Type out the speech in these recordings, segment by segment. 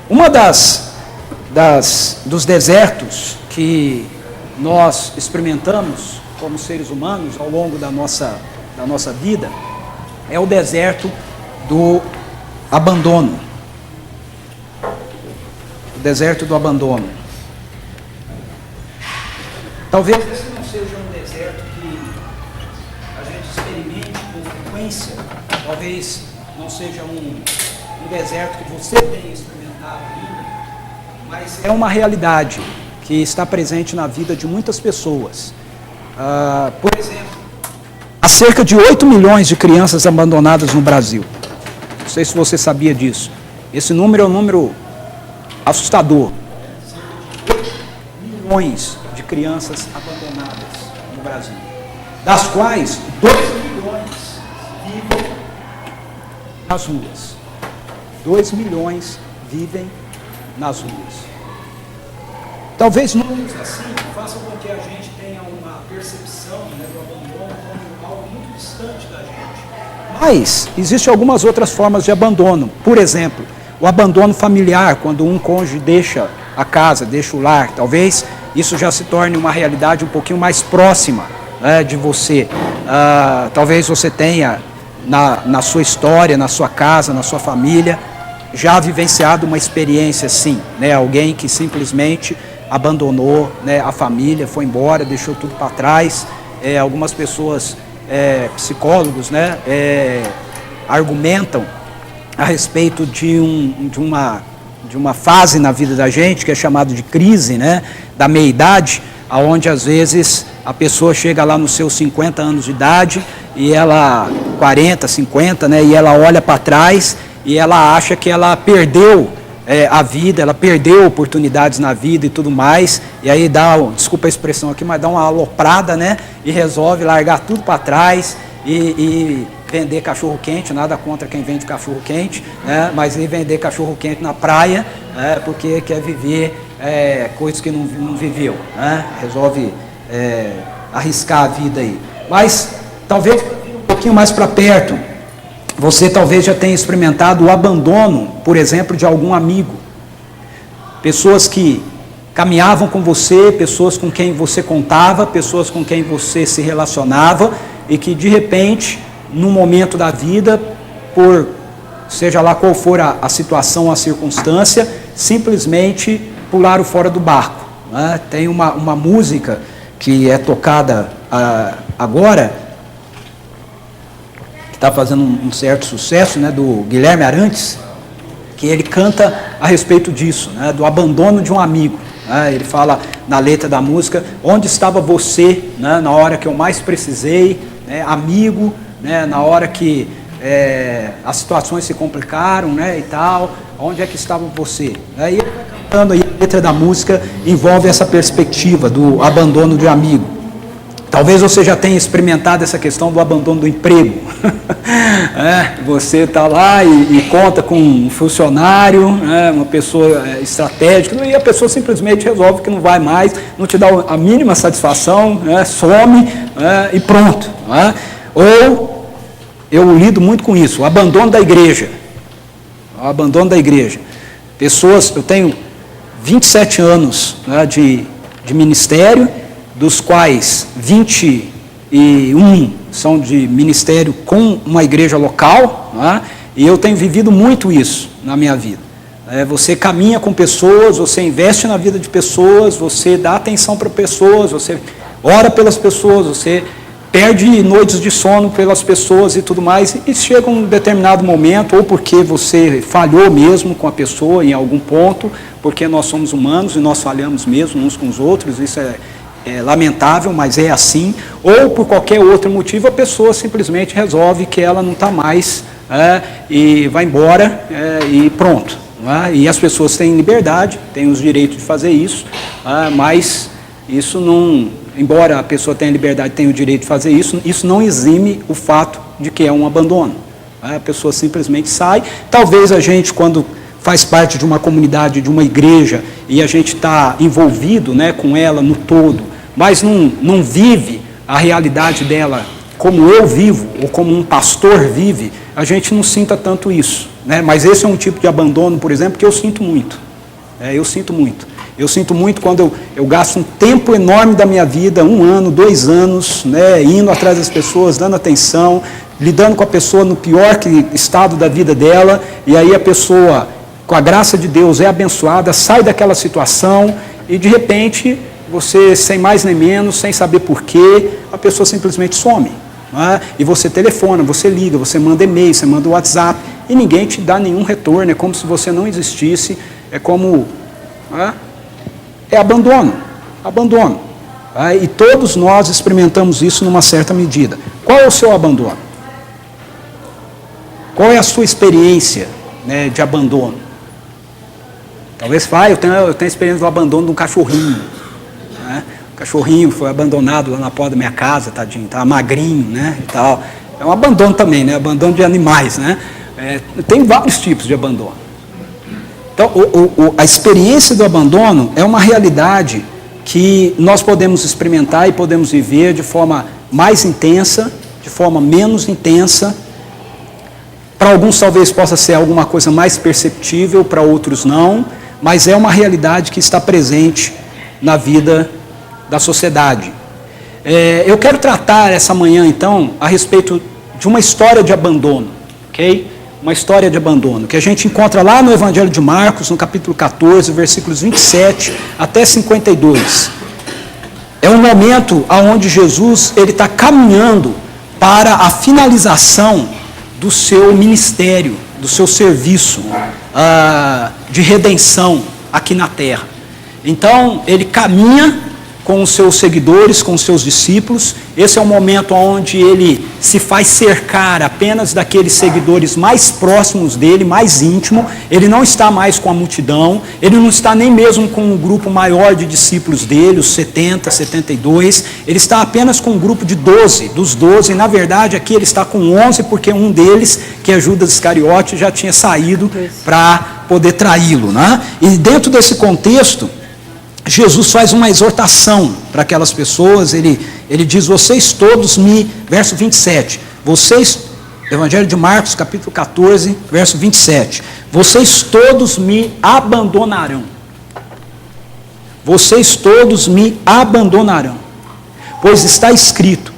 Uma dos desertos que nós experimentamos como seres humanos ao longo da nossa vida é o deserto do abandono. O deserto do abandono. Talvez esse não seja um deserto que a gente experimente com frequência, talvez não seja um deserto que você tenha experimentado ainda, mas é uma realidade que está presente na vida de muitas pessoas. Por exemplo, há cerca de 8 milhões de crianças abandonadas no Brasil. Não sei se você sabia disso. Esse número é um número assustador. Cerca de 8 milhões de crianças abandonadas no Brasil, das quais 2 milhões vivem nas ruas. 2 milhões vivem nas ruas. Talvez números assim façam com que a gente tenha uma percepção, né, do abandono como algo muito distante da gente. Mas existem algumas outras formas de abandono. Por exemplo, o abandono familiar, quando um cônjuge deixa a casa, deixa o lar. Talvez isso já se torne uma realidade um pouquinho mais próxima, né, de você. Talvez você tenha na sua história, na sua casa, na sua família, já vivenciado uma experiência assim, né? Alguém que simplesmente abandonou, né, a família, foi embora, deixou tudo para trás. Algumas pessoas, psicólogos, né, argumentam a respeito de uma fase na vida da gente que é chamado de crise, né, da meia-idade, aonde às vezes a pessoa chega lá nos seus 50 anos de idade e ela 40, 50, né, e ela olha para trás e ela acha que ela perdeu a vida, ela perdeu oportunidades na vida e tudo mais, e aí desculpa a expressão aqui, mas dá uma aloprada, né, e resolve largar tudo para trás e vender cachorro-quente, nada contra quem vende cachorro-quente, né, mas ir vender cachorro-quente na praia, porque quer viver coisas que não viveu, né, resolve arriscar a vida aí. Mas talvez um pouquinho mais para perto, você talvez já tenha experimentado o abandono, por exemplo, de algum amigo. Pessoas que caminhavam com você, pessoas com quem você contava, pessoas com quem você se relacionava e que de repente, num momento da vida, por seja lá qual for a situação ou a circunstância, simplesmente pularam fora do barco, né? Tem uma música que é tocada agora, está fazendo um certo sucesso, né, do Guilherme Arantes, que ele canta a respeito disso, né, do abandono de um amigo. Né, ele fala na letra da música: onde estava você, né, na hora que eu mais precisei, né, amigo, né, na hora que as situações se complicaram, né, e tal, onde é que estava você? E ele vai cantando aí, a letra da música envolve essa perspectiva do abandono de amigo. Talvez você já tenha experimentado essa questão do abandono do emprego. Você está lá e conta com um funcionário, uma pessoa estratégica, e a pessoa simplesmente resolve que não vai mais, não te dá a mínima satisfação, some e pronto. Ou, eu lido muito com isso, o abandono da igreja. O abandono da igreja. Pessoas, eu tenho 27 anos, né, de ministério, dos quais 21 são de ministério com uma igreja local, né? E eu tenho vivido muito isso na minha vida. Você caminha com pessoas, você investe na vida de pessoas, você dá atenção para pessoas, você ora pelas pessoas, você perde noites de sono pelas pessoas e tudo mais, e chega um determinado momento, ou porque você falhou mesmo com a pessoa em algum ponto, porque nós somos humanos e nós falhamos mesmo uns com os outros, isso é lamentável, mas é assim, ou por qualquer outro motivo a pessoa simplesmente resolve que ela não está mais, e vai embora, e pronto. E as pessoas têm liberdade, têm os direitos de fazer isso, mas isso não, embora a pessoa tenha liberdade, tenha o direito de fazer isso, isso não exime o fato de que é um abandono. A pessoa simplesmente sai. Talvez a gente, quando faz parte de uma comunidade, de uma igreja, e a gente está envolvido, né, com ela no todo, mas não vive a realidade dela como eu vivo, ou como um pastor vive, a gente não sinta tanto isso, né? Mas esse é um tipo de abandono, por exemplo, que eu sinto muito. Eu sinto muito. Eu sinto muito quando eu gasto um tempo enorme da minha vida, 1 ano, 2 anos, né, indo atrás das pessoas, dando atenção, lidando com a pessoa no pior estado da vida dela, e aí a pessoa, com a graça de Deus, é abençoada, sai daquela situação, e de repente, você, sem mais nem menos, sem saber porquê, a pessoa simplesmente some. Né? E você telefona, você liga, você manda e-mail, você manda WhatsApp, e ninguém te dá nenhum retorno, é como se você não existisse, é como... É abandono. E todos nós experimentamos isso numa certa medida. Qual é o seu abandono? Qual é a sua experiência, né, de abandono? Talvez eu tenho experiência do abandono de um cachorrinho. Né? O cachorrinho foi abandonado lá na porta da minha casa, tadinho, estava magrinho, né, e tal. É um abandono também, né, abandono de animais, né? Tem vários tipos de abandono. Então, a experiência do abandono é uma realidade que nós podemos experimentar e podemos viver de forma mais intensa, de forma menos intensa. Para alguns talvez possa ser alguma coisa mais perceptível, para outros não, mas é uma realidade que está presente na vida da sociedade. Eu quero tratar essa manhã, então, a respeito de uma história de abandono, ok? Uma história de abandono, que a gente encontra lá no Evangelho de Marcos, no capítulo 14, versículos 27 até 52. É um momento onde Jesus está caminhando para a finalização do seu ministério, do seu serviço de redenção aqui na terra. Então, ele caminha com os seus seguidores, com os seus discípulos. Esse é o momento onde ele se faz cercar apenas daqueles seguidores mais próximos dele, mais íntimo. Ele não está mais com a multidão, ele não está nem mesmo com um grupo maior de discípulos dele, os 70, 72. Ele está apenas com um grupo de 12, dos 12. Na verdade, aqui ele está com 11, porque um deles, que é Judas Iscariote, já tinha saído para poder traí-lo, né? E dentro desse contexto, Jesus faz uma exortação para aquelas pessoas. Ele diz, vocês todos verso 27, Evangelho de Marcos, capítulo 14, verso 27, vocês todos me abandonarão. Vocês todos me abandonarão, pois está escrito,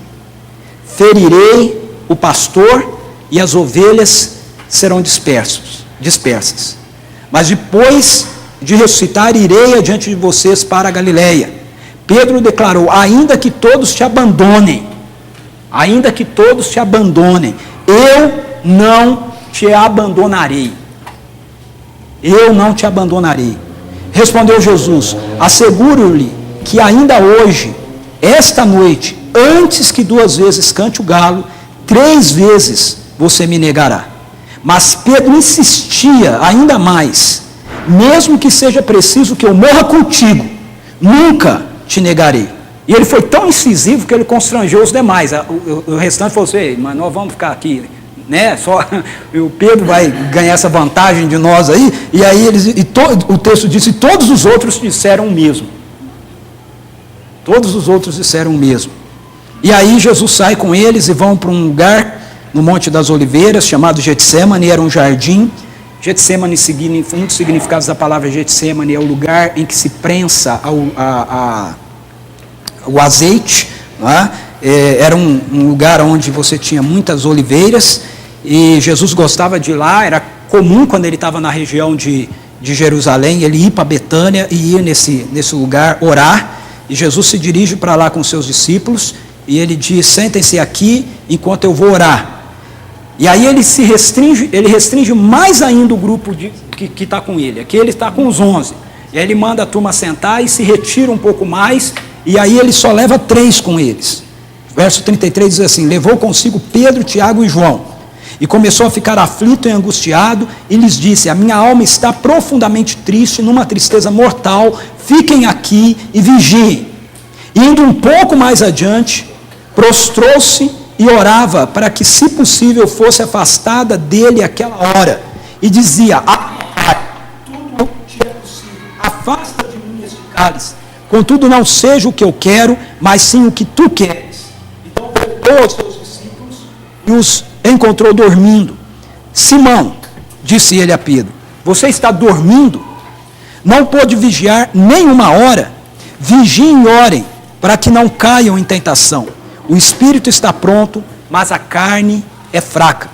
ferirei o pastor e as ovelhas serão dispersas. Mas depois de ressuscitar, irei adiante de vocês para a Galileia. Pedro declarou, ainda que todos te abandonem, eu não te abandonarei. Respondeu Jesus, asseguro-lhe que ainda hoje, esta noite, antes que 2 vezes cante o galo, 3 vezes você me negará. Mas Pedro insistia ainda mais, mesmo que seja preciso que eu morra contigo, nunca te negarei. E ele foi tão incisivo que ele constrangeu os demais. O restante falou assim, mas nós vamos ficar aqui, né? Só o Pedro vai ganhar essa vantagem de nós aí. E aí o texto diz, e todos os outros disseram o mesmo. E aí Jesus sai com eles e vão para um lugar no Monte das Oliveiras, chamado Getsemane, era um jardim. Getsemane, um dos significados da palavra Getsemane é o lugar em que se prensa o azeite, né? Era um lugar onde você tinha muitas oliveiras, e Jesus gostava de ir lá. Era comum, quando ele estava na região de Jerusalém, ele ir para Betânia e ir nesse lugar orar, e Jesus se dirige para lá com seus discípulos, e ele diz, sentem-se aqui enquanto eu vou orar. E aí ele restringe mais ainda o grupo que está com ele. Aqui ele está com os 11. E aí ele manda a turma sentar e se retira um pouco mais. E aí ele só leva 3 com eles. Verso 33 diz assim, levou consigo Pedro, Tiago e João. E começou a ficar aflito e angustiado. E lhes disse, a minha alma está profundamente triste, numa tristeza mortal. Fiquem aqui e vigiem. E indo um pouco mais adiante, prostrou-se e orava para que, se possível, fosse afastada dele aquela hora. E dizia, tudo te é possível, afasta de mim este cálice. Contudo, não seja o que eu quero, mas sim o que tu queres. Então voltou aos seus discípulos e os encontrou dormindo. Simão, disse ele a Pedro, você está dormindo? Não pôde vigiar nem uma hora? Vigiem e orem, para que não caiam em tentação. O espírito está pronto, mas a carne é fraca.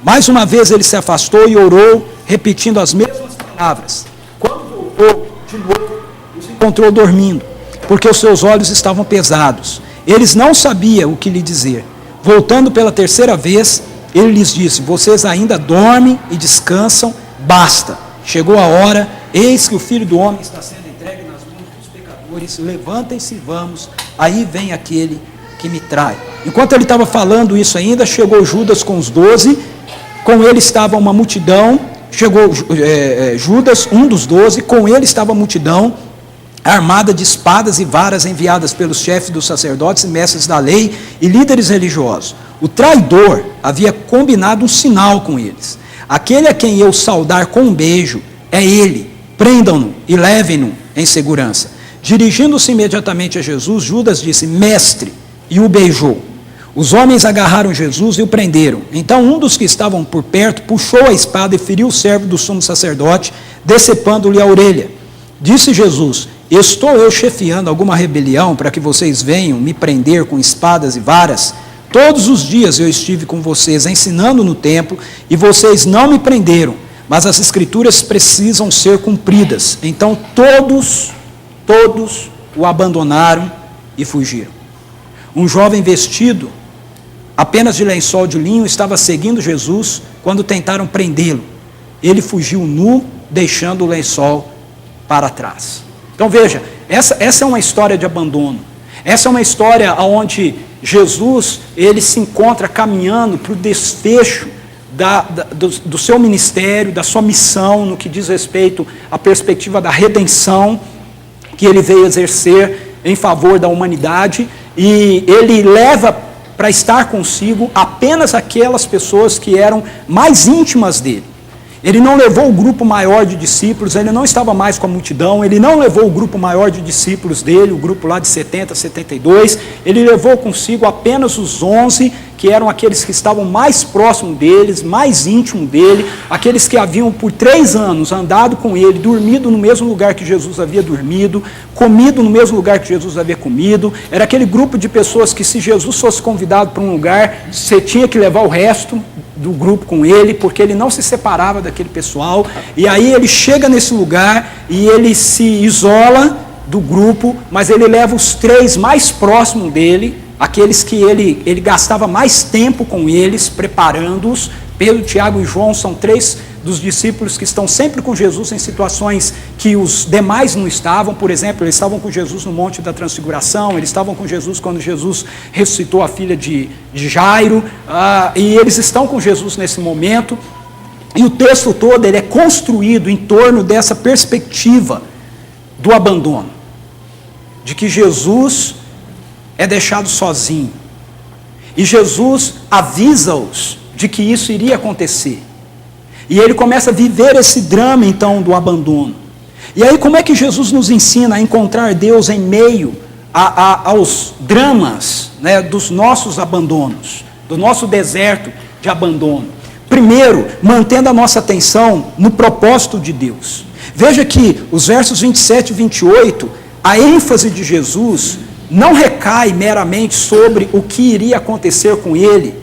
Mais uma vez ele se afastou e orou, repetindo as mesmas palavras. Quando voltou de novo, os encontrou dormindo, porque os seus olhos estavam pesados. Eles não sabiam o que lhe dizer. Voltando pela terceira vez, ele lhes disse, vocês ainda dormem e descansam? Basta, chegou a hora, eis que o Filho do Homem está sendo entregue nas mãos dos pecadores, levantem-se e vamos, aí vem aquele que me trai. Enquanto ele estava falando isso ainda, chegou Judas com os 12, com ele estava uma multidão, chegou Judas, um dos 12, com ele estava a multidão, armada de espadas e varas enviadas pelos chefes dos sacerdotes e mestres da lei e líderes religiosos. O traidor havia combinado um sinal com eles. Aquele a quem eu saudar com um beijo é ele. Prendam-no e levem-no em segurança. Dirigindo-se imediatamente a Jesus, Judas disse, mestre, e o beijou. Os homens agarraram Jesus e o prenderam. Então um dos que estavam por perto puxou a espada e feriu o servo do sumo sacerdote, decepando-lhe a orelha. Disse Jesus, estou eu chefiando alguma rebelião para que vocês venham me prender com espadas e varas? Todos os dias eu estive com vocês ensinando no templo e vocês não me prenderam, mas as escrituras precisam ser cumpridas. Então todos o abandonaram e fugiram. Um jovem vestido apenas de lençol de linho estava seguindo Jesus quando tentaram prendê-lo. Ele fugiu nu, deixando o lençol para trás. Então veja, essa é uma história de abandono. Essa é uma história onde Jesus ele se encontra caminhando para o desfecho do seu ministério, da sua missão, no que diz respeito à perspectiva da redenção que ele veio exercer em favor da humanidade, e ele leva para estar consigo apenas aquelas pessoas que eram mais íntimas dele. Ele não levou o grupo maior de discípulos, ele não estava mais com a multidão, ele não levou o grupo maior de discípulos dele, o grupo lá de 70, 72, ele levou consigo apenas os 11, que eram aqueles que estavam mais próximos deles, mais íntimo dele, aqueles que haviam por 3 anos andado com ele, dormido no mesmo lugar que Jesus havia dormido, comido no mesmo lugar que Jesus havia comido. Era aquele grupo de pessoas que, se Jesus fosse convidado para um lugar, você tinha que levar o resto do grupo com ele, porque ele não se separava daquele pessoal. E aí ele chega nesse lugar e ele se isola do grupo, mas ele leva os 3 mais próximos dele, aqueles que ele gastava mais tempo com eles, preparando-os. Pedro, Tiago e João são 3 dos discípulos que estão sempre com Jesus em situações que os demais não estavam. Por exemplo, eles estavam com Jesus no Monte da Transfiguração, eles estavam com Jesus quando Jesus ressuscitou a filha de Jairo, e eles estão com Jesus nesse momento, e o texto todo ele é construído em torno dessa perspectiva do abandono, de que Jesus é deixado sozinho, e Jesus avisa-os de que isso iria acontecer, e ele começa a viver esse drama então do abandono. E aí como é que Jesus nos ensina a encontrar Deus em meio aos dramas, né, dos nossos abandonos, do nosso deserto de abandono? Primeiro, mantendo a nossa atenção no propósito de Deus. Veja que os versos 27 e 28, a ênfase de Jesus não recai meramente sobre o que iria acontecer com ele,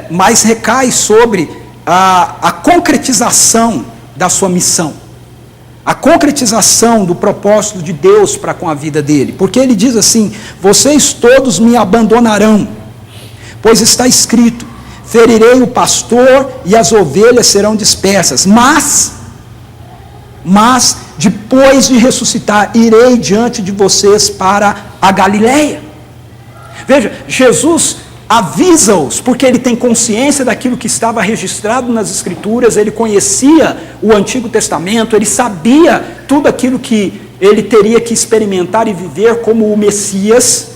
mas recai sobre a concretização da sua missão, a concretização do propósito de Deus para com a vida dele, porque ele diz assim, vocês todos me abandonarão, pois está escrito, ferirei o pastor e as ovelhas serão dispersas, mas depois de ressuscitar, irei diante de vocês para a Galileia. Veja, Jesus avisa-os, porque ele tem consciência daquilo que estava registrado nas Escrituras, ele conhecia o Antigo Testamento, ele sabia tudo aquilo que ele teria que experimentar e viver como o Messias,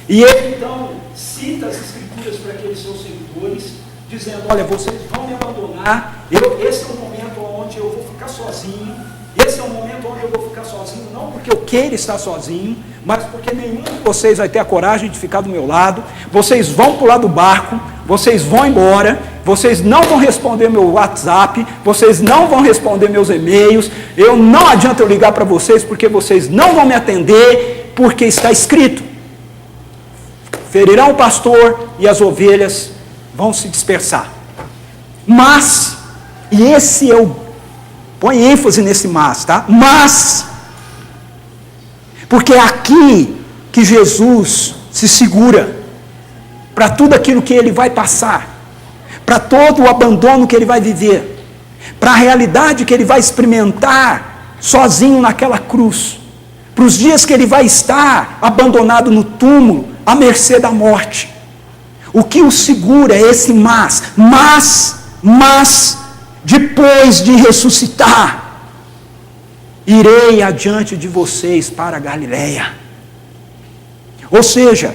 e ele então cita as Escrituras para aqueles seus seguidores, dizendo, olha, vocês vão me abandonar, esse é o momento onde eu vou ficar sozinho, Esse é um momento onde eu vou ficar sozinho, não porque eu queira estar sozinho, mas porque nenhum de vocês vai ter a coragem de ficar do meu lado. Vocês vão pular do barco, vocês vão embora, vocês não vão responder meu WhatsApp, vocês não vão responder meus e-mails, não adianta eu ligar para vocês, porque vocês não vão me atender, porque está escrito: ferirão o pastor e as ovelhas vão se dispersar. Mas, e esse põe ênfase nesse mas, tá? Mas, porque é aqui que Jesus se segura para tudo aquilo que ele vai passar, para todo o abandono que ele vai viver, para a realidade que ele vai experimentar sozinho naquela cruz, para os dias que ele vai estar abandonado no túmulo, à mercê da morte. O que o segura é esse mas depois de ressuscitar, irei adiante de vocês para a Galileia. Ou seja,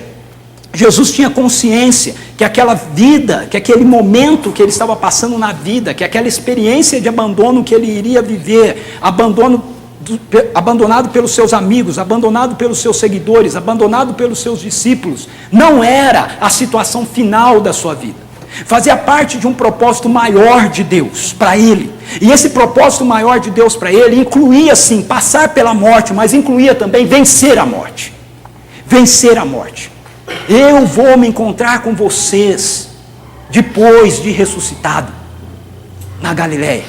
Jesus tinha consciência que aquela vida, que aquele momento que ele estava passando na vida, que aquela experiência de abandono que ele iria viver, abandonado pelos seus amigos, abandonado pelos seus seguidores, abandonado pelos seus discípulos, não era a situação final da sua vida. Fazia parte de um propósito maior de Deus para ele. E esse propósito maior de Deus para ele incluía sim passar pela morte, mas incluía também vencer a morte. Vencer a morte. Eu vou me encontrar com vocês depois de ressuscitado na Galileia.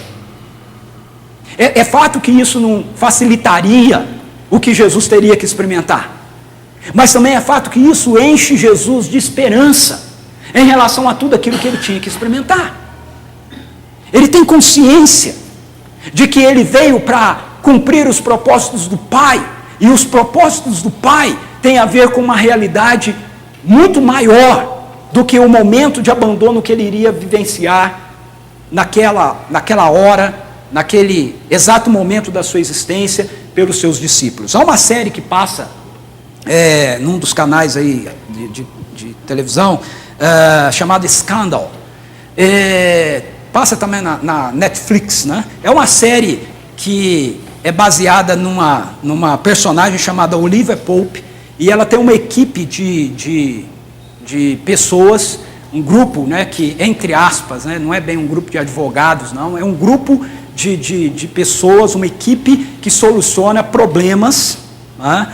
É fato que isso não facilitaria o que Jesus teria que experimentar, mas também é fato que isso enche Jesus de esperança em relação a tudo aquilo que ele tinha que experimentar. Ele tem consciência de que ele veio para cumprir os propósitos do Pai, e os propósitos do Pai têm a ver com uma realidade muito maior do que o momento de abandono que ele iria vivenciar naquela hora, naquele exato momento da sua existência, pelos seus discípulos. Há uma série que passa num dos canais aí de televisão, chamada Scandal, passa também na Netflix, né? É uma série que é baseada numa personagem chamada Olivia Pope, e ela tem uma equipe de pessoas, um grupo, né, que, entre aspas, né, não é bem um grupo de advogados, não, é um grupo de pessoas, uma equipe que soluciona problemas, né,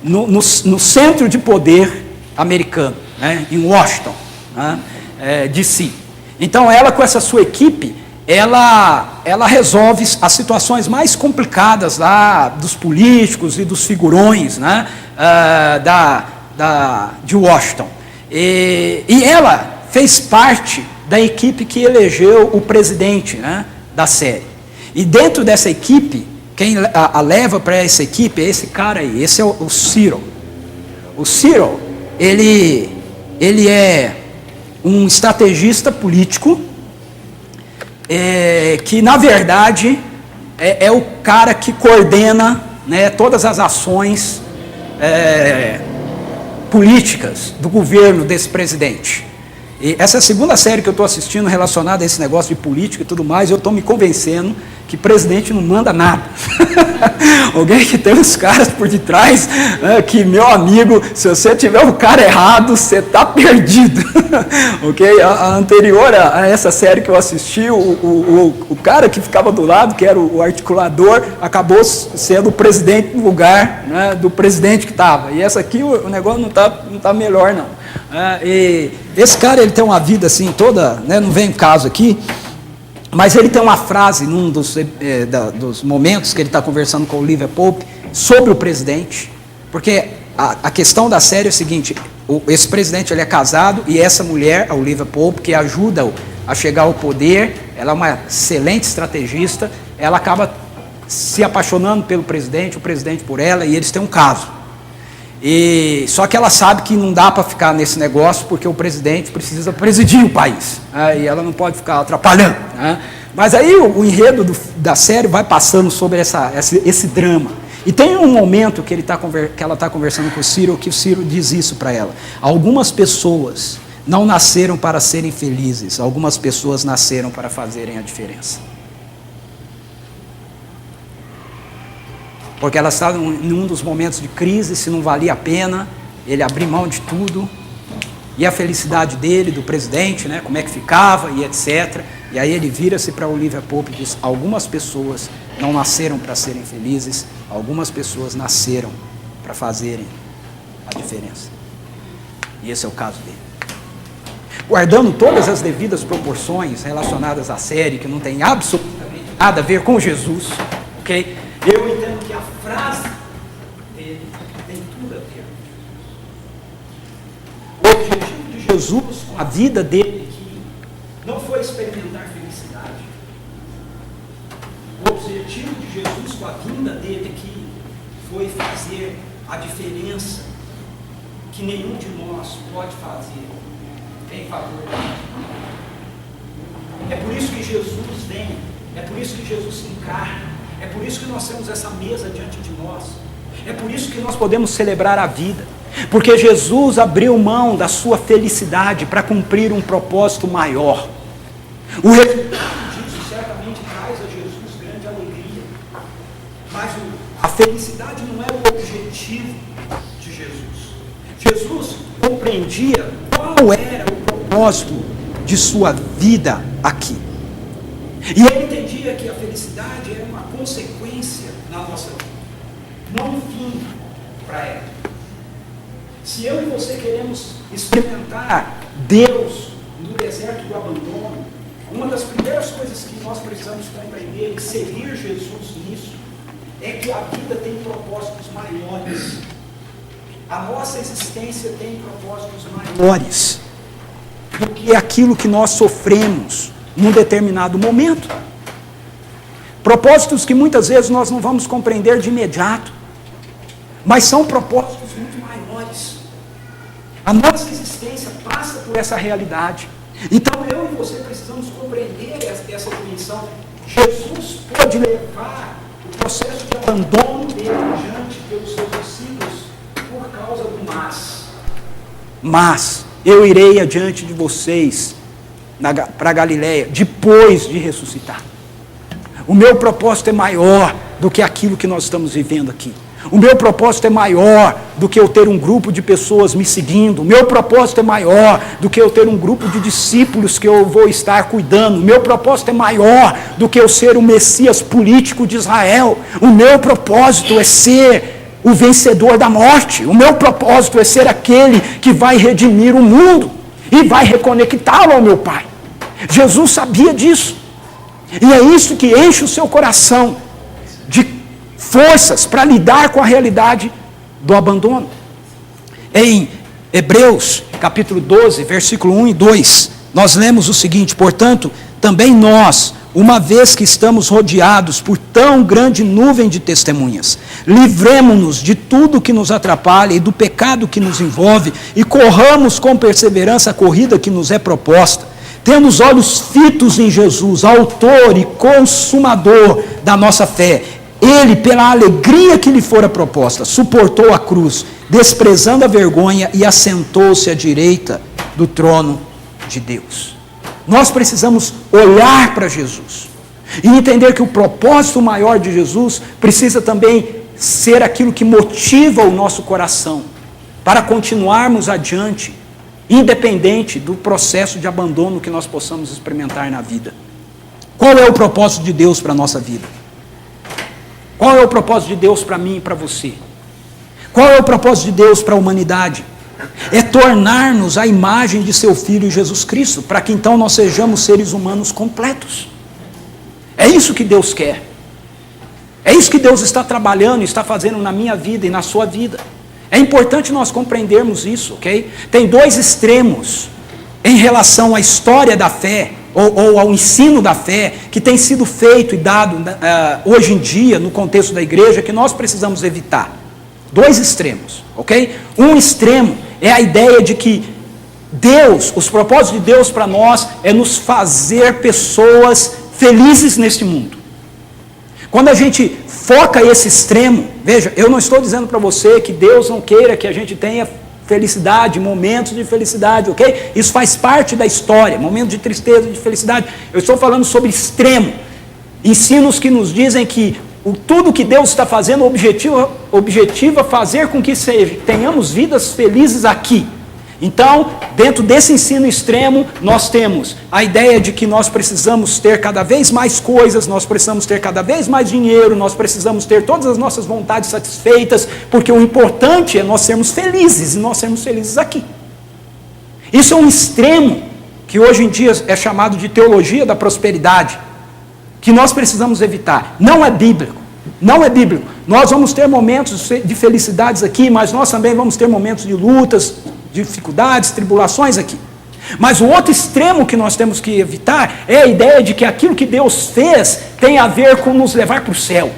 no centro de poder americano, né, em Washington, né, D.C. Então ela, com essa sua equipe, ela resolve as situações mais complicadas lá dos políticos e dos figurões, né, de Washington. E ela fez parte da equipe que elegeu o presidente, né, da série. E dentro dessa equipe, quem a leva para essa equipe é esse cara aí, esse é o Cyril. O Cyril, ele é um estrategista político, que na verdade é o cara que coordena, né, todas as ações políticas do governo desse presidente. E essa é a segunda série que eu estou assistindo relacionada a esse negócio de política e tudo mais. Eu estou me convencendo que presidente não manda nada. Alguém que tem uns caras por detrás, né, que, meu amigo, se você tiver o cara errado, você está perdido. Ok? A anterior a essa série que eu assisti, o cara que ficava do lado, que era o articulador, acabou sendo o presidente no lugar, né, do presidente que estava. E essa aqui, o negócio não tá melhor, não. E esse cara, ele tem uma vida assim toda, né, não vem em caso aqui, mas ele tem uma frase num dos momentos que ele está conversando com o Olivia Pope sobre o presidente, porque a questão da série é o seguinte: esse presidente, ele é casado, e essa mulher, a Olivia Pope, que ajuda-o a chegar ao poder, ela é uma excelente estrategista, ela acaba se apaixonando pelo presidente, o presidente por ela, e eles têm um caso. Só que ela sabe que não dá para ficar nesse negócio, porque o presidente precisa presidir o país, né, e ela não pode ficar atrapalhando, né. Mas aí o enredo da série vai passando sobre esse drama. E tem um momento que ela está conversando com o Cyril, que o Cyril diz isso para ela: algumas pessoas não nasceram para serem felizes, algumas pessoas nasceram para fazerem a diferença. porque elas estavam em um dos momentos de crise, se não valia a pena ele abrir mão de tudo, e a felicidade dele, do presidente, né, como é que ficava e etc. E aí ele vira-se para Olivia Pope e diz: algumas pessoas não nasceram para serem felizes, algumas pessoas nasceram para fazerem a diferença. E esse é o caso dele. Guardando todas as devidas proporções relacionadas à série, que não tem absolutamente nada a ver com Jesus, ok? Eu entendo que a frase dele tem tudo a ver. O objetivo de Jesus com a vida dele aqui não foi experimentar felicidade. O objetivo de Jesus com a vinda dele aqui foi fazer a diferença que nenhum de nós pode fazer em favor da vida. É por isso que Jesus vem, é por isso que Jesus se encarna, é por isso que nós temos essa mesa diante de nós, é por isso que nós podemos celebrar a vida, porque Jesus abriu mão da sua felicidade para cumprir um propósito maior. O resultado disso certamente traz a Jesus grande alegria, mas a felicidade não é o objetivo de Jesus. Jesus compreendia qual era o propósito de sua vida aqui. E ele entendia que a felicidade era uma consequência na nossa vida, não um fim para ela. Se eu e você queremos experimentar Deus no deserto do abandono, uma das primeiras coisas que nós precisamos compreender e seguir Jesus nisso é que a vida tem propósitos maiores. A nossa existência tem propósitos maiores do que aquilo que nós sofremos num determinado momento. Propósitos que muitas vezes nós não vamos compreender de imediato, mas são propósitos muito maiores. A nossa existência passa por essa realidade. Então eu e você precisamos compreender essa dimensão. Jesus pode levar o processo de abandono dele adiante pelos seus discípulos por causa do mas eu irei adiante de vocês para Galileia depois de ressuscitar. O meu propósito é maior do que aquilo que nós estamos vivendo aqui. O meu propósito é maior do que eu ter um grupo de pessoas me seguindo. O meu propósito é maior do que eu ter um grupo de discípulos que eu vou estar cuidando. O meu propósito é maior do que eu ser o Messias político de Israel. O meu propósito é ser o vencedor da morte. O meu propósito é ser aquele que vai redimir o mundo e vai reconectá-lo ao meu Pai. Jesus sabia disso. E é isso que enche o seu coração de forças para lidar com a realidade do abandono. Em Hebreus, capítulo 12, versículo 1 e 2, nós lemos o seguinte: portanto, também nós, uma vez que estamos rodeados por tão grande nuvem de testemunhas, livremo-nos de tudo que nos atrapalha e do pecado que nos envolve, e corramos com perseverança a corrida que nos é proposta, tendo os olhos fitos em Jesus, autor e consumador da nossa fé. Ele, pela alegria que lhe fora proposta, suportou a cruz, desprezando a vergonha, e assentou-se à direita do trono de Deus. Nós precisamos olhar para Jesus e entender que o propósito maior de Jesus precisa também ser aquilo que motiva o nosso coração para continuarmos adiante, independente do processo de abandono que nós possamos experimentar na vida. Qual é o propósito de Deus para a nossa vida? Qual é o propósito de Deus para mim e para você? Qual é o propósito de Deus para a humanidade? É tornar-nos a imagem de seu Filho Jesus Cristo, para que então nós sejamos seres humanos completos. É isso que Deus quer. É isso que Deus está trabalhando, está fazendo na minha vida e na sua vida. É importante nós compreendermos isso, ok? Tem dois extremos em relação à história da fé, ou ao ensino da fé, que tem sido feito e dado hoje em dia, no contexto da igreja, que nós precisamos evitar. Dois extremos, ok? Um extremo é a ideia de que Deus, os propósitos de Deus para nós é nos fazer pessoas felizes neste mundo. Quando a gente foca esse extremo, veja, eu não estou dizendo para você que Deus não queira que a gente tenha felicidade, momentos de felicidade, ok? Isso faz parte da história, momentos de tristeza, de felicidade. Eu estou falando sobre extremo, ensinos que nos dizem que tudo que Deus está fazendo objetiva fazer com que tenhamos vidas felizes aqui. Então, dentro desse ensino extremo, nós temos a ideia de que nós precisamos ter cada vez mais coisas, nós precisamos ter cada vez mais dinheiro, nós precisamos ter todas as nossas vontades satisfeitas, porque o importante é nós sermos felizes, e nós sermos felizes aqui. Isso é um extremo que hoje em dia é chamado de teologia da prosperidade, que nós precisamos evitar. Não é bíblico. Não é bíblico. Nós vamos ter momentos de felicidades aqui, mas nós também vamos ter momentos de lutas, dificuldades, tribulações aqui. Mas o outro extremo que nós temos que evitar é a ideia de que aquilo que Deus fez tem a ver com nos levar para o céu.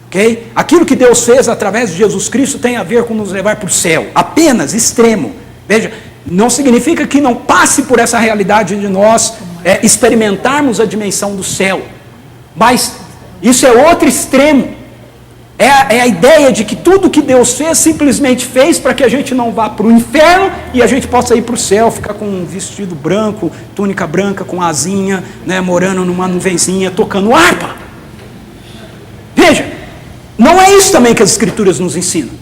Ok? Aquilo que Deus fez através de Jesus Cristo tem a ver com nos levar para o céu. Apenas extremo. Veja, não significa que não passe por essa realidade de nós experimentarmos a dimensão do céu. Mas isso é outro extremo. É a ideia de que tudo que Deus fez, simplesmente fez para que a gente não vá para o inferno e a gente possa ir para o céu, ficar com um vestido branco, túnica branca, com asinha, né, morando numa nuvenzinha, tocando harpa. Veja, não é isso também que as Escrituras nos ensinam.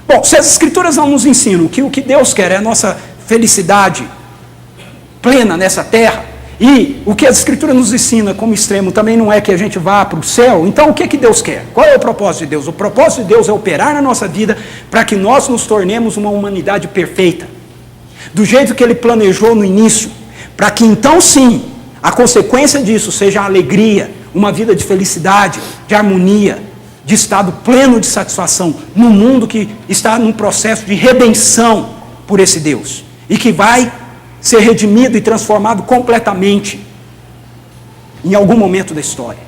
Bom, se as Escrituras não nos ensinam que o que Deus quer é a nossa felicidade plena nessa terra, e o que as Escrituras nos ensina como extremo também não é que a gente vá para o céu, então o que Deus quer? Qual é o propósito de Deus? O propósito de Deus é operar na nossa vida para que nós nos tornemos uma humanidade perfeita, do jeito que Ele planejou no início, para que então sim, a consequência disso seja a alegria, uma vida de felicidade, de harmonia, de estado pleno de satisfação, num mundo que está num processo de redenção por esse Deus, e que vai ser redimido e transformado completamente em algum momento da história.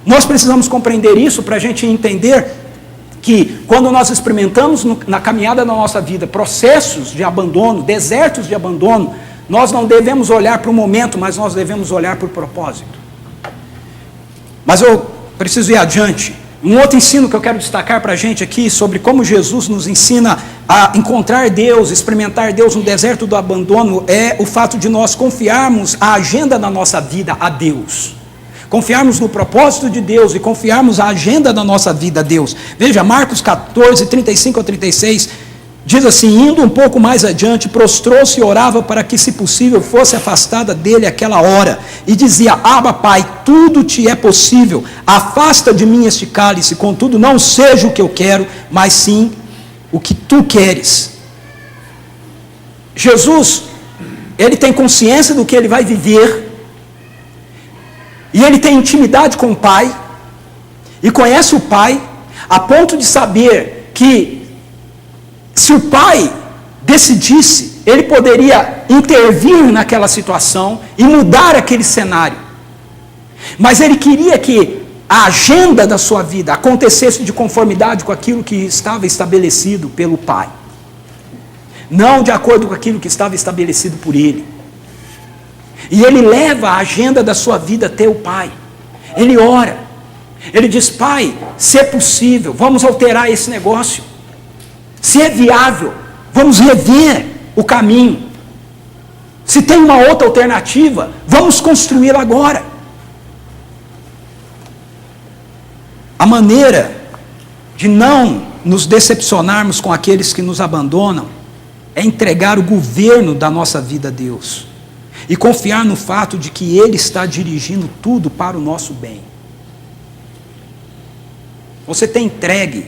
Nós precisamos compreender isso para a gente entender que quando nós experimentamos na caminhada da nossa vida processos de abandono, desertos de abandono, nós não devemos olhar para o momento, mas nós devemos olhar para o propósito. Mas eu preciso ir adiante. Um outro ensino que eu quero destacar para a gente aqui sobre como Jesus nos ensina a encontrar Deus, experimentar Deus no deserto do abandono, é o fato de nós confiarmos a agenda da nossa vida a Deus. Confiarmos no propósito de Deus e confiarmos a agenda da nossa vida a Deus. Veja, Marcos 14, 35 a 36, diz assim: indo um pouco mais adiante, prostrou-se e orava para que, se possível, fosse afastada dele aquela hora. E dizia: Abba, Pai, tudo te é possível, afasta de mim este cálice, contudo não seja o que eu quero, mas sim o que tu queres. Jesus, ele tem consciência do que ele vai viver, e ele tem intimidade com o Pai, e conhece o Pai, a ponto de saber que, se o Pai decidisse, ele poderia intervir naquela situação e mudar aquele cenário. Mas ele queria que a agenda da sua vida acontecesse de conformidade com aquilo que estava estabelecido pelo Pai. Não de acordo com aquilo que estava estabelecido por ele. E ele leva a agenda da sua vida até o Pai. Ele ora. Ele diz: Pai, se é possível, vamos alterar esse negócio. Se é viável, vamos rever o caminho. Se tem uma outra alternativa, vamos construí-la agora. A maneira de não nos decepcionarmos com aqueles que nos abandonam é entregar o governo da nossa vida a Deus e confiar no fato de que Ele está dirigindo tudo para o nosso bem. Você tem entregue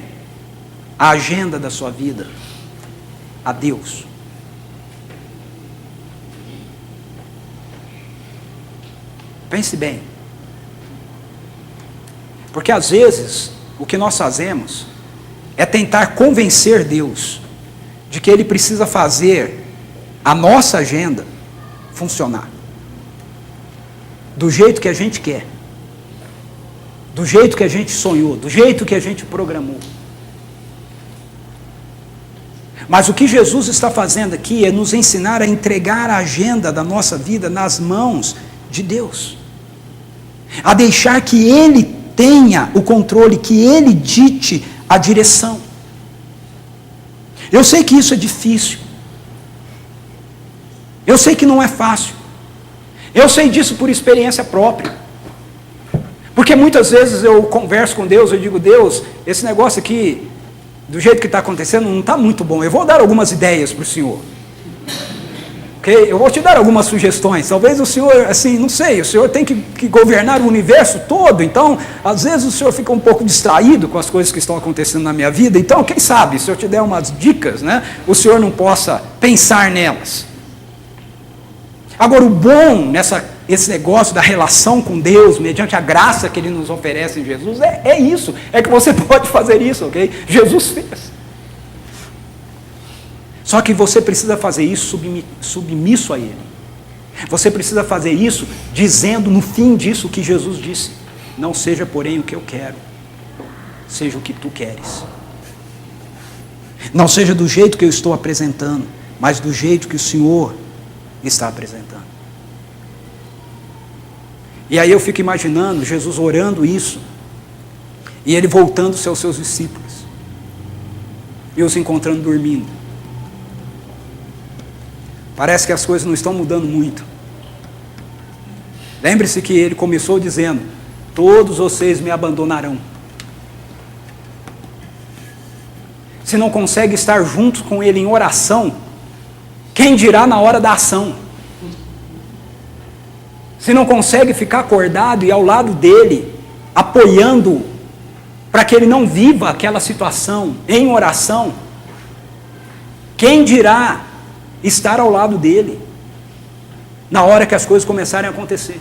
a agenda da sua vida a Deus? Pense bem. Porque às vezes o que nós fazemos é tentar convencer Deus de que Ele precisa fazer a nossa agenda funcionar do jeito que a gente quer, do jeito que a gente sonhou, do jeito que a gente programou. Mas o que Jesus está fazendo aqui é nos ensinar a entregar a agenda da nossa vida nas mãos de Deus, a deixar que Ele tenha o controle, que Ele dite a direção. Eu sei que isso é difícil, eu sei que não é fácil, eu sei disso por experiência própria. Porque muitas vezes eu converso com Deus, eu digo, Deus, esse negócio aqui, do jeito que está acontecendo, não está muito bom. Eu vou dar algumas ideias para o Senhor. Okay? Eu vou te dar algumas sugestões. Talvez o Senhor, assim, não sei, o Senhor tem que governar o universo todo. Então, às vezes o Senhor fica um pouco distraído com as coisas que estão acontecendo na minha vida. Então, quem sabe, se eu te der umas dicas, né, o Senhor não possa pensar nelas. Agora, o bom esse negócio da relação com Deus, mediante a graça que Ele nos oferece em Jesus, é isso. É que você pode fazer isso, ok? Jesus fez. Só que você precisa fazer isso submisso a Ele. Você precisa fazer isso dizendo no fim disso o que Jesus disse. Não seja, porém, o que eu quero, seja o que tu queres. Não seja do jeito que eu estou apresentando, mas do jeito que o Senhor está apresentando. E aí eu fico imaginando Jesus orando isso, e Ele voltando-se aos seus discípulos, e os encontrando dormindo. Parece que as coisas não estão mudando muito. Lembre-se que Ele começou dizendo, todos vocês me abandonarão. Se não consegue estar juntos com Ele em oração, quem dirá na hora da ação? Se não consegue ficar acordado e ao lado dele, apoiando, para que ele não viva aquela situação em oração, quem dirá estar ao lado dele, na hora que as coisas começarem a acontecer?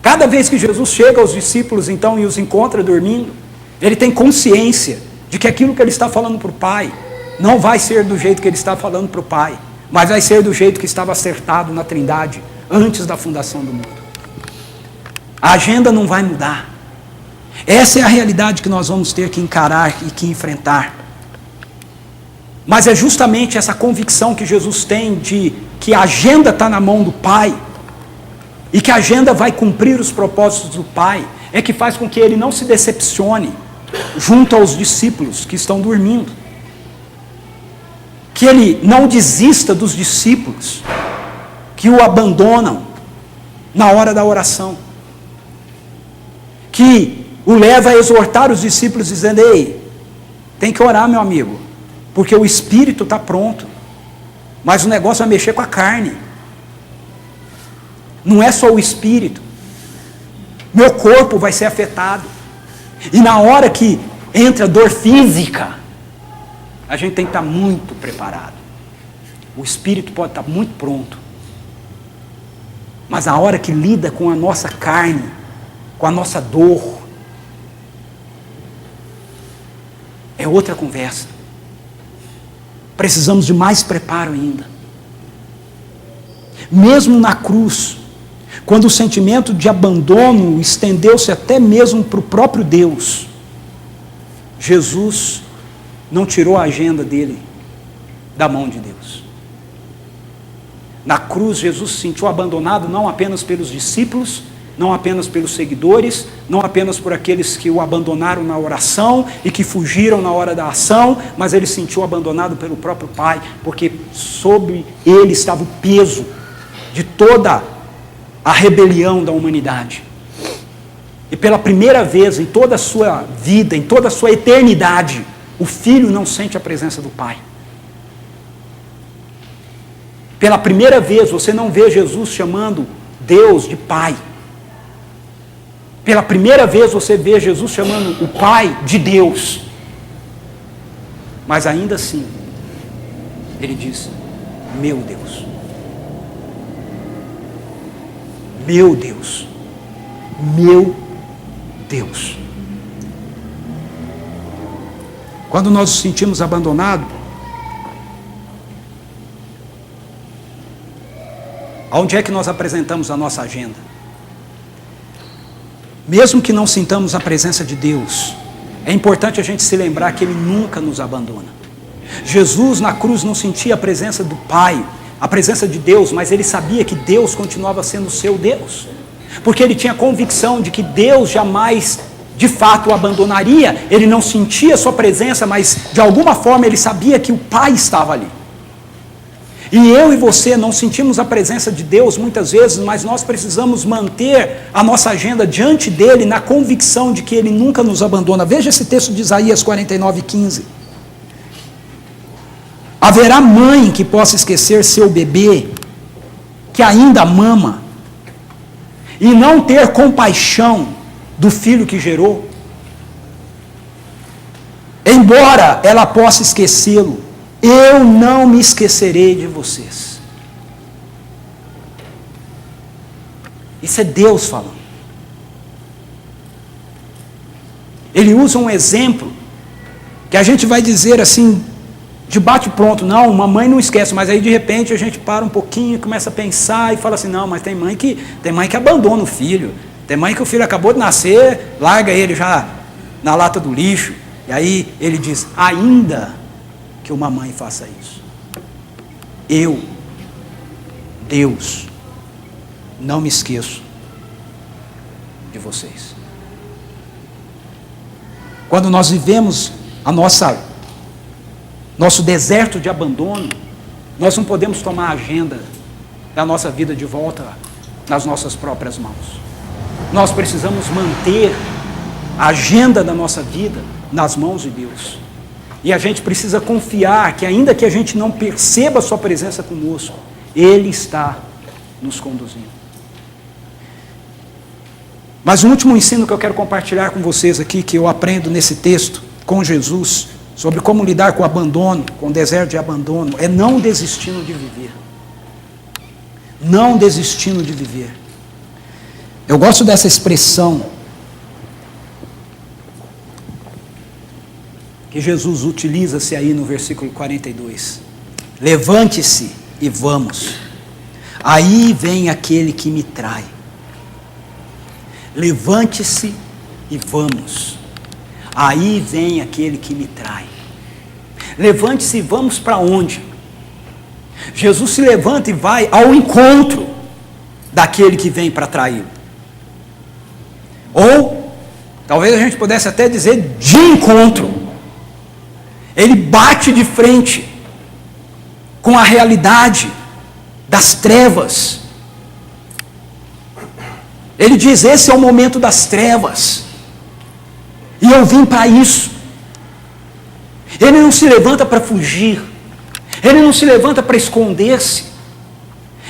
Cada vez que Jesus chega aos discípulos, então, e os encontra dormindo, ele tem consciência de que aquilo que ele está falando para o Pai, não vai ser do jeito que ele está falando para o Pai, mas vai ser do jeito que estava acertado na Trindade, antes da fundação do mundo. A agenda não vai mudar. Essa é a realidade que nós vamos ter que encarar e que enfrentar. Mas é justamente essa convicção que Jesus tem de que a agenda está na mão do Pai, e que a agenda vai cumprir os propósitos do Pai, é que faz com que ele não se decepcione junto aos discípulos que estão dormindo. Que ele não desista dos discípulos que o abandonam na hora da oração, que o leva a exortar os discípulos dizendo, ei, tem que orar, meu amigo, porque o espírito está pronto, mas o negócio é mexer com a carne, não é só o espírito, meu corpo vai ser afetado, e na hora que entra dor física, a gente tem que estar muito preparado. O espírito pode estar muito pronto, mas a hora que lida com a nossa carne, com a nossa dor, é outra conversa. Precisamos de mais preparo ainda. Mesmo na cruz, quando o sentimento de abandono estendeu-se até mesmo para o próprio Deus, Jesus não tirou a agenda dele da mão de Deus. Na cruz, Jesus se sentiu abandonado não apenas pelos discípulos, não apenas pelos seguidores, não apenas por aqueles que o abandonaram na oração e que fugiram na hora da ação, mas ele se sentiu abandonado pelo próprio Pai, porque sobre ele estava o peso de toda a rebelião da humanidade. E pela primeira vez em toda a sua vida, em toda a sua eternidade, o Filho não sente a presença do Pai. Pela primeira vez você não vê Jesus chamando Deus de Pai. Pela primeira vez você vê Jesus chamando o Pai de Deus. Mas ainda assim, ele diz, meu Deus. Meu Deus. Meu Deus. Quando nós nos sentimos abandonados, aonde é que nós apresentamos a nossa agenda? Mesmo que não sintamos a presença de Deus, é importante a gente se lembrar que Ele nunca nos abandona. Jesus na cruz não sentia a presença do Pai, a presença de Deus, mas Ele sabia que Deus continuava sendo seu Deus, porque Ele tinha convicção de que Deus jamais, de fato, o abandonaria. Ele não sentia a sua presença, mas de alguma forma Ele sabia que o Pai estava ali. E eu e você não sentimos a presença de Deus muitas vezes, mas nós precisamos manter a nossa agenda diante dele na convicção de que ele nunca nos abandona. Veja esse texto de Isaías 49:15. Haverá mãe que possa esquecer seu bebê, que ainda mama, e não ter compaixão do filho que gerou? Embora ela possa esquecê-lo, eu não me esquecerei de vocês. Isso é Deus falando. Ele usa um exemplo que a gente vai dizer assim, de bate pronto, não, uma mãe não esquece, mas aí de repente a gente para um pouquinho, começa a pensar e fala assim, não, mas tem mãe que abandona o filho, tem mãe que o filho acabou de nascer, larga ele já na lata do lixo, e aí ele diz, ainda que uma mãe faça isso, eu, Deus, não me esqueço de vocês. Quando nós vivemos nosso deserto de abandono, nós não podemos tomar a agenda da nossa vida de volta nas nossas próprias mãos. Nós precisamos manter a agenda da nossa vida nas mãos de Deus. E a gente precisa confiar que, ainda que a gente não perceba a sua presença conosco, Ele está nos conduzindo. Mas o último ensino que eu quero compartilhar com vocês aqui, que eu aprendo nesse texto com Jesus, sobre como lidar com o abandono, com o deserto de abandono, é não desistindo de viver. Não desistindo de viver. Eu gosto dessa expressão que Jesus utiliza-se aí no versículo 42. Levante-se e vamos. Aí vem aquele que me trai. Levante-se e vamos. Aí vem aquele que me trai. Levante-se e vamos para onde? Jesus se levanta e vai ao encontro daquele que vem para traí-lo. Ou, talvez a gente pudesse até dizer, de encontro. Ele bate de frente com a realidade das trevas. Ele diz, esse é o momento das trevas. E eu vim para isso. Ele não se levanta para fugir. Ele não se levanta para esconder-se.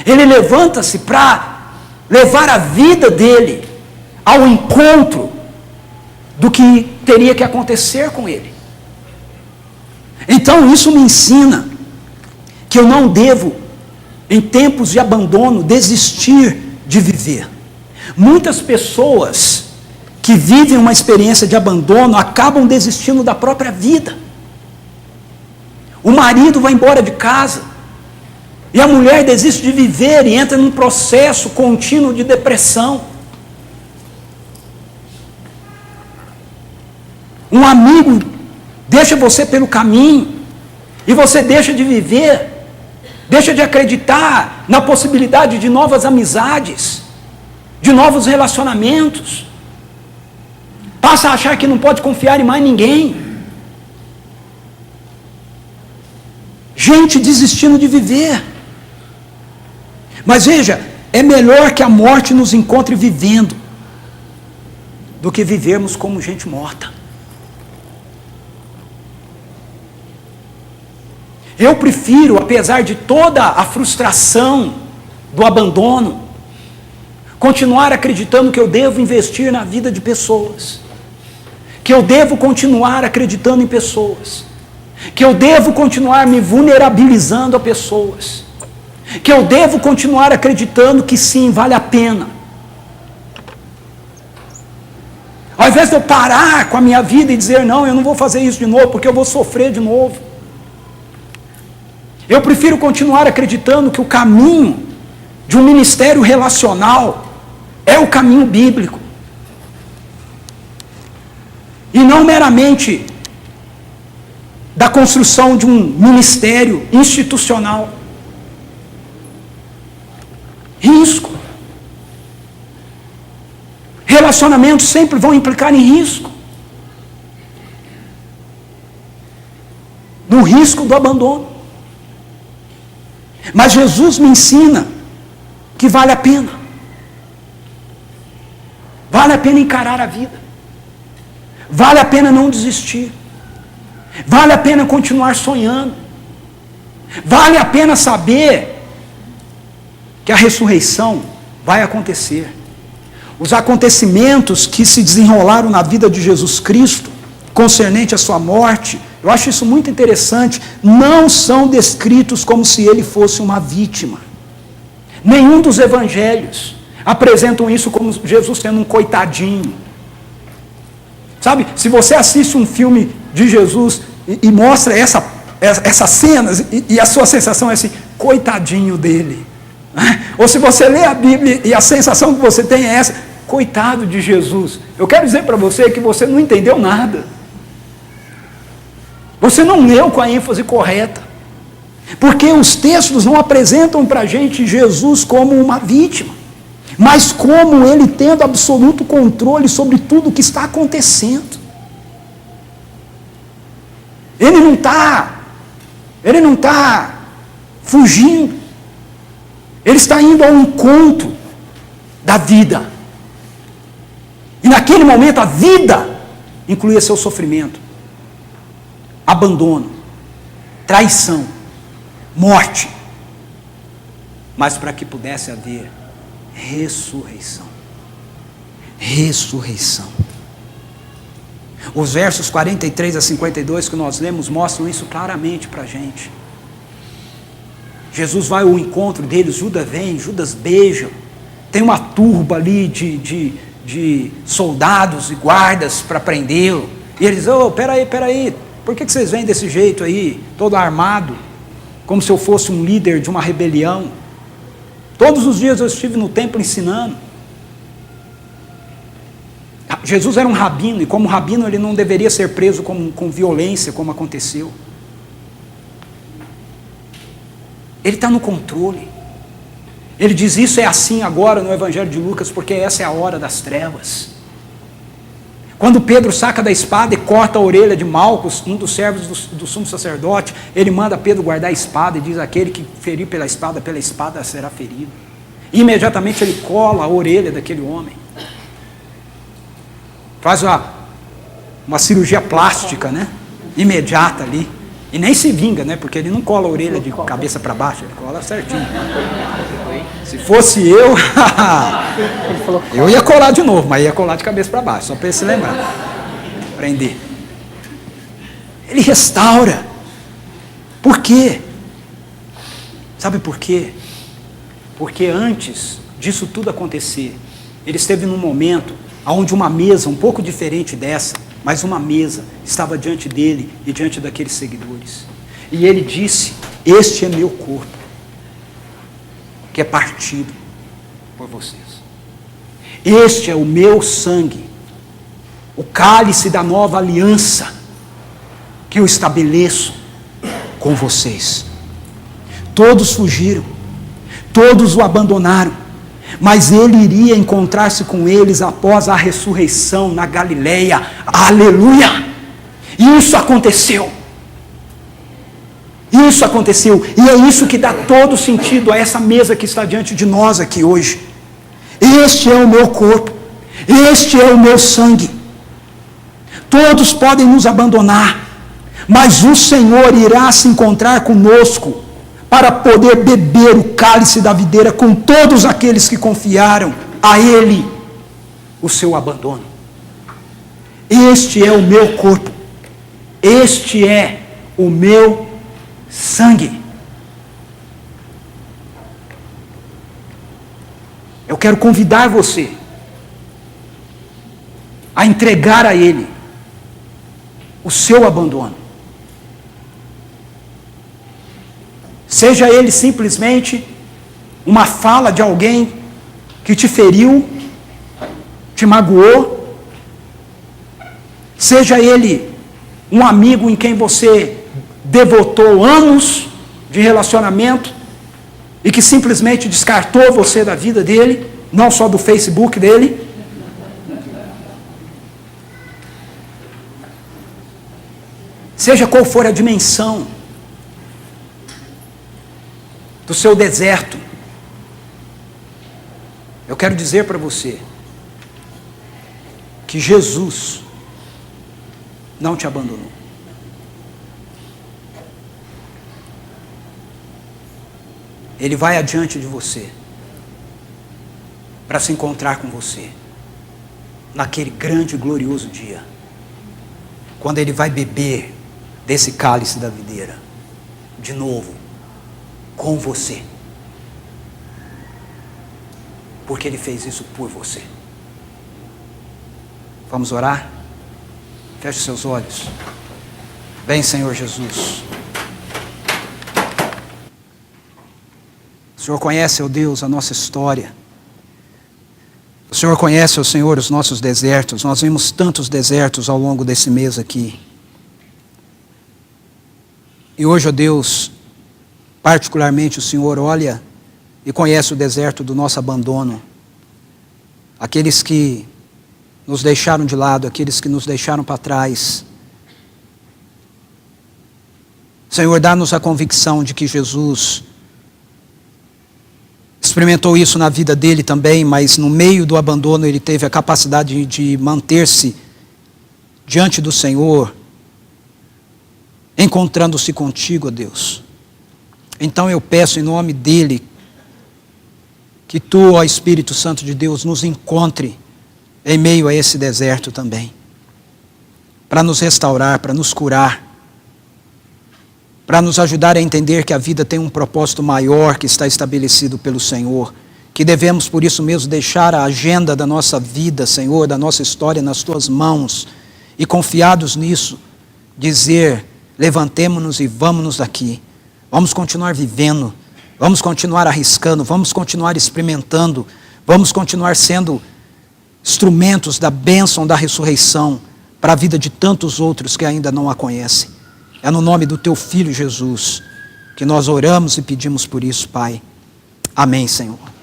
Ele levanta-se para levar a vida dele ao encontro do que teria que acontecer com ele. Então isso me ensina que eu não devo, em tempos de abandono, desistir de viver. Muitas pessoas que vivem uma experiência de abandono acabam desistindo da própria vida. O marido vai embora de casa e a mulher desiste de viver e entra num processo contínuo de depressão. Um amigo deixa você pelo caminho e você deixa de viver, deixa de acreditar na possibilidade de novas amizades, de novos relacionamentos, passa a achar que não pode confiar em mais ninguém. Gente desistindo de viver. Mas veja, é melhor que a morte nos encontre vivendo do que vivermos como gente morta. Eu prefiro, apesar de toda a frustração do abandono, continuar acreditando que eu devo investir na vida de pessoas, que eu devo continuar acreditando em pessoas, que eu devo continuar me vulnerabilizando a pessoas, que eu devo continuar acreditando que sim, vale a pena. Ao invés de eu parar com a minha vida e dizer, não, eu não vou fazer isso de novo, porque eu vou sofrer de novo. Eu prefiro continuar acreditando que o caminho de um ministério relacional é o caminho bíblico. E não meramente da construção de um ministério institucional. Risco. Relacionamentos sempre vão implicar em risco. No risco do abandono. Mas Jesus me ensina que vale a pena. Vale a pena encarar a vida. Vale a pena não desistir. Vale a pena continuar sonhando. Vale a pena saber que a ressurreição vai acontecer. Os acontecimentos que se desenrolaram na vida de Jesus Cristo, concernente à sua morte, eu acho isso muito interessante, não são descritos como se ele fosse uma vítima. Nenhum dos evangelhos apresentam isso como Jesus sendo um coitadinho. Sabe, se você assiste um filme de Jesus e mostra essas cenas, e a sua sensação é assim, coitadinho dele. Ou se você lê a Bíblia e a sensação que você tem é essa, coitado de Jesus. Eu quero dizer para você que você não entendeu nada. Você não leu com a ênfase correta. Porque os textos não apresentam para a gente Jesus como uma vítima, mas como ele tendo absoluto controle sobre tudo o que está acontecendo. Ele não está fugindo. Ele está indo ao encontro da vida. E naquele momento a vida incluía seu sofrimento, abandono, traição, morte, mas para que pudesse haver ressurreição. Ressurreição. Os versos 43 a 52 que nós lemos mostram isso claramente para a gente. Jesus vai ao encontro deles, Judas vem, Judas beija, tem uma turba ali de soldados e guardas para prendê-lo, e eles dizem, peraí, por que vocês vêm desse jeito aí, todo armado, como se eu fosse um líder de uma rebelião? Todos os dias eu estive no templo ensinando. Jesus era um rabino, e como rabino ele não deveria ser preso com violência, como aconteceu. Ele está no controle. Ele diz, isso é assim agora no Evangelho de Lucas, porque essa é a hora das trevas. Quando Pedro saca da espada e corta a orelha de Malcos, um dos servos do sumo sacerdote, ele manda Pedro guardar a espada e diz, aquele que ferir pela espada será ferido. E imediatamente ele cola a orelha daquele homem. Faz uma cirurgia plástica, né? Imediata ali. E nem se vinga, né? Porque ele não cola a orelha de cabeça para baixo, ele cola certinho. Se fosse eu, eu ia colar de novo, mas ia colar de cabeça para baixo, só para ele se lembrar. Prender. Ele restaura. Por quê? Sabe por quê? Porque antes disso tudo acontecer, ele esteve num momento onde uma mesa um pouco diferente dessa, mas uma mesa estava diante dele e diante daqueles seguidores. E ele disse, este é meu corpo, que é partido por vocês. Este é o meu sangue, o cálice da nova aliança, que eu estabeleço com vocês. Todos fugiram, todos o abandonaram, mas ele iria encontrar-se com eles após a ressurreição na Galileia. Aleluia! E isso aconteceu. Isso aconteceu. E é isso que dá todo sentido a essa mesa que está diante de nós aqui hoje. Este é o meu corpo. Este é o meu sangue. Todos podem nos abandonar, mas o Senhor irá se encontrar conosco para poder beber o cálice da videira com todos aqueles que confiaram a Ele o seu abandono. Este é o meu corpo, este é o meu sangue. Eu quero convidar você a entregar a Ele o seu abandono. Seja ele simplesmente uma fala de alguém que te feriu, te magoou. Seja ele um amigo em quem você devotou anos de relacionamento e que simplesmente descartou você da vida dele, não só do Facebook dele. Seja qual for a dimensão do seu deserto, eu quero dizer para você que Jesus não te abandonou. Ele vai adiante de você para se encontrar com você naquele grande e glorioso dia, quando Ele vai beber desse cálice da videira de novo com você, porque Ele fez isso por você. Vamos orar? Feche seus olhos. Vem, Senhor Jesus. O Senhor conhece, ó Deus, a nossa história. O Senhor conhece, ó Senhor, os nossos desertos. Nós vimos tantos desertos ao longo desse mês aqui. E hoje, ó Deus, particularmente o Senhor olha e conhece o deserto do nosso abandono. Aqueles que nos deixaram de lado, aqueles que nos deixaram para trás. Senhor, dá-nos a convicção de que Jesus experimentou isso na vida dele também, mas no meio do abandono ele teve a capacidade de manter-se diante do Senhor, encontrando-se contigo, ó Deus. Então eu peço em nome dele, que tu, ó Espírito Santo de Deus, nos encontre em meio a esse deserto também, para nos restaurar, para nos curar, para nos ajudar a entender que a vida tem um propósito maior que está estabelecido pelo Senhor, que devemos por isso mesmo deixar a agenda da nossa vida, Senhor, da nossa história nas tuas mãos, e confiados nisso, dizer: levantemo-nos e vamos-nos daqui, vamos continuar vivendo, vamos continuar arriscando, vamos continuar experimentando, vamos continuar sendo instrumentos da bênção da ressurreição para a vida de tantos outros que ainda não a conhecem. É no nome do teu Filho Jesus que nós oramos e pedimos por isso, Pai. Amém, Senhor.